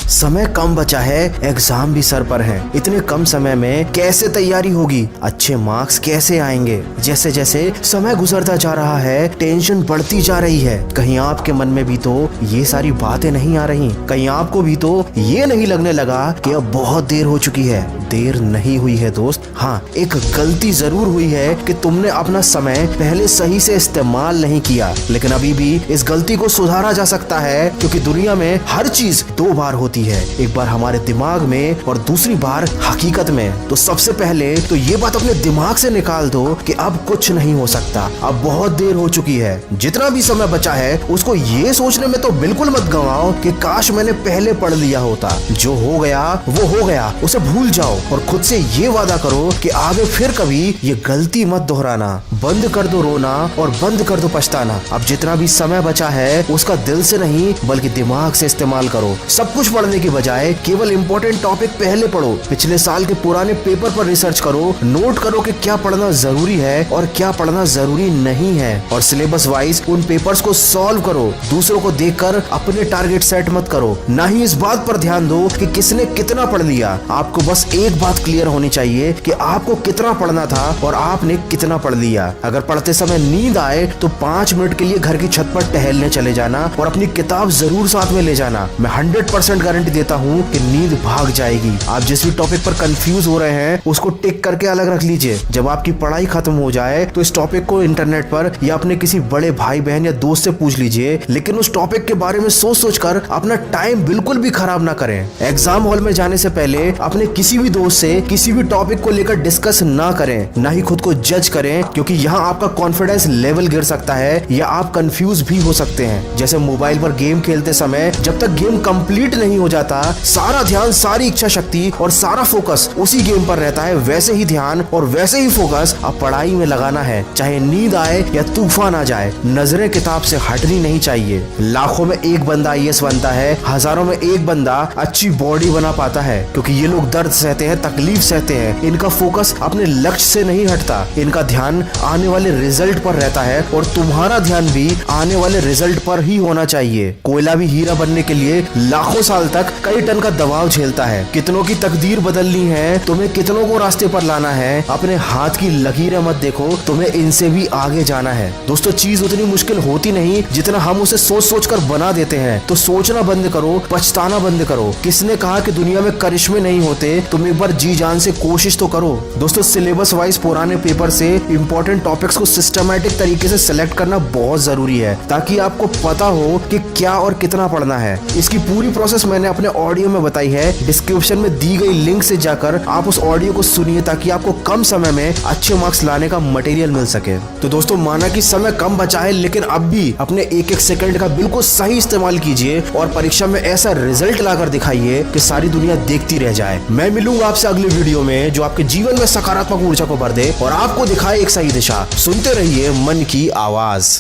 समय कम बचा है, एग्जाम भी सर पर है। इतने कम समय में कैसे तैयारी होगी, अच्छे मार्क्स कैसे आएंगे। जैसे जैसे समय गुजरता जा रहा है टेंशन बढ़ती जा रही है। कहीं आपके मन में भी तो ये सारी बातें नहीं आ रही, कहीं आपको भी तो ये नहीं लगने लगा कि अब बहुत देर हो चुकी है। देर नहीं हुई है दोस्त, हाँ एक गलती जरूर हुई है कि तुमने अपना समय पहले सही से इस्तेमाल नहीं किया। लेकिन अभी भी इस गलती को सुधारा जा सकता है, क्योंकि दुनिया में हर चीज दो बार होती है, एक बार हमारे दिमाग में और दूसरी बार हकीकत में। तो सबसे पहले तो ये बात अपने दिमाग से निकाल दो कि अब कुछ नहीं हो सकता, अब बहुत देर हो चुकी है। जितना भी समय बचा है उसको ये सोचने में तो बिल्कुल मत गंवाओ कि काश मैंने पहले पढ़ लिया होता। जो हो गया वो हो गया, उसे भूल जाओ और खुद से ये वादा करो कि आगे फिर कभी ये गलती मत दोहराना। बंद कर दो रोना और बंद कर दो पछताना। अब जितना भी समय बचा है उसका दिल से नहीं बल्कि दिमाग से इस्तेमाल करो। सब कुछ पढ़ने की बजाय केवल इम्पोर्टेंट टॉपिक पहले पढ़ो। पिछले साल के पुराने पेपर पर रिसर्च करो, नोट करो कि क्या पढ़ना जरूरी है और क्या पढ़ना जरूरी नहीं है, और सिलेबस वाइज उन पेपर्स को सॉल्व करो। दूसरों को देखकर अपने टारगेट सेट मत करो, ना ही इस बात पर ध्यान दो कि किसने कितना पढ़ लिया। आपको बस एक बात क्लियर होनी चाहिए कि आपको कितना पढ़ना था और आपने कितना पढ़ लिया। अगर पढ़ते समय नींद आए तो 5 मिनट के लिए घर की छत पर टहलने चले जाना और अपनी किताब जरूर साथ में ले जाना। मैं 100% गारंटी देता हूँ कि नींद भाग जाएगी। आप जिस भी टॉपिक पर कंफ्यूज हो रहे हैं उसको टिक करके अलग रख लीजिए। जब आपकी पढ़ाई खत्म हो जाए तो इस टॉपिक को इंटरनेट पर या अपने किसी बड़े भाई बहन या दोस्त से पूछ लीजिए, लेकिन उस टॉपिक के बारे में सोच सोच कर अपना टाइम बिल्कुल भी खराब ना करें। एग्जाम हॉल में जाने से पहले अपने किसी भी दोस्त से किसी भी टॉपिक को लेकर डिस्कस ना करें, ना ही खुद को जज करें, क्योंकि यहाँ आपका कॉन्फिडेंस लेवल गिर सकता है या आप कंफ्यूज भी हो सकते हैं। जैसे मोबाइल पर गेम खेलते समय जब तक गेम कंप्लीट नहीं हो जाता सारा ध्यान, सारी इच्छा शक्ति और सारा फोकस उसी गेम पर रहता है, वैसे ही ध्यान और वैसे ही फोकस अब पढ़ाई में लगाना है। चाहे नींद आए या तूफान आ जाए, नजरें किताब से हटनी नहीं चाहिए। लाखों में एक बंदा IAS बनता है, हजारों में एक बंदा अच्छी बॉडी बना पाता है, क्योंकि ये लोग दर्द सहते हैं, तकलीफ सहते हैं। इनका फोकस अपने लक्ष्य से नहीं हटता, इनका ध्यान आने वाले रिजल्ट पर रहता है, और तुम्हारा ध्यान भी आने वाले रिजल्ट पर ही होना चाहिए। कोयला भी हीरा बनने के लिए लाखों साल तक कई टन का दबाव झेलता है। कितनों की तकदीर बदलनी है, तुम्हें कितनों को रास्ते पर लाना है। अपने हाथ की लकीरें मत देखो, तुम्हें इनसे भी आगे जाना है। दोस्तों चीज उतनी मुश्किल होती नहीं जितना हम उसे सोच सोच कर बना देते हैं। तो सोचना बंद करो, पछताना बंद करो। किसने कहा कि दुनिया में करिश्मे नहीं होते? तुम एक बार जी जान से कोशिश तो करो। दोस्तों सिलेबस वाइज पुराने पेपर से इंपॉर्टेंट टॉपिक्स को सिस्टमैटिक तरीके से सिलेक्ट करना बहुत जरूरी है, ताकि आपको पता हो कि क्या और कितना पढ़ना है। इसकी पूरी प्रोसेस मैंने अपने ऑडियो में बताई है, डिस्क्रिप्शन में दी गई लिंक से जाकर आप उस ऑडियो को सुनिए, ताकि आपको कम समय में अच्छे मार्क्स लाने का मटेरियल मिल सके। तो दोस्तों माना कि समय कम बचा है, लेकिन अब भी अपने एक एक सेकंड का बिल्कुल सही इस्तेमाल कीजिए और परीक्षा में ऐसा रिजल्ट लाकर दिखाइए कि सारी दुनिया देखती रह जाए। मैं मिलूंगा आपसे अगले वीडियो में जो आपके जीवन में सकारात्मक ऊर्जा को भर दे और आपको दिखाए एक सही दिशा। सुनते रहिए मन की आवाज।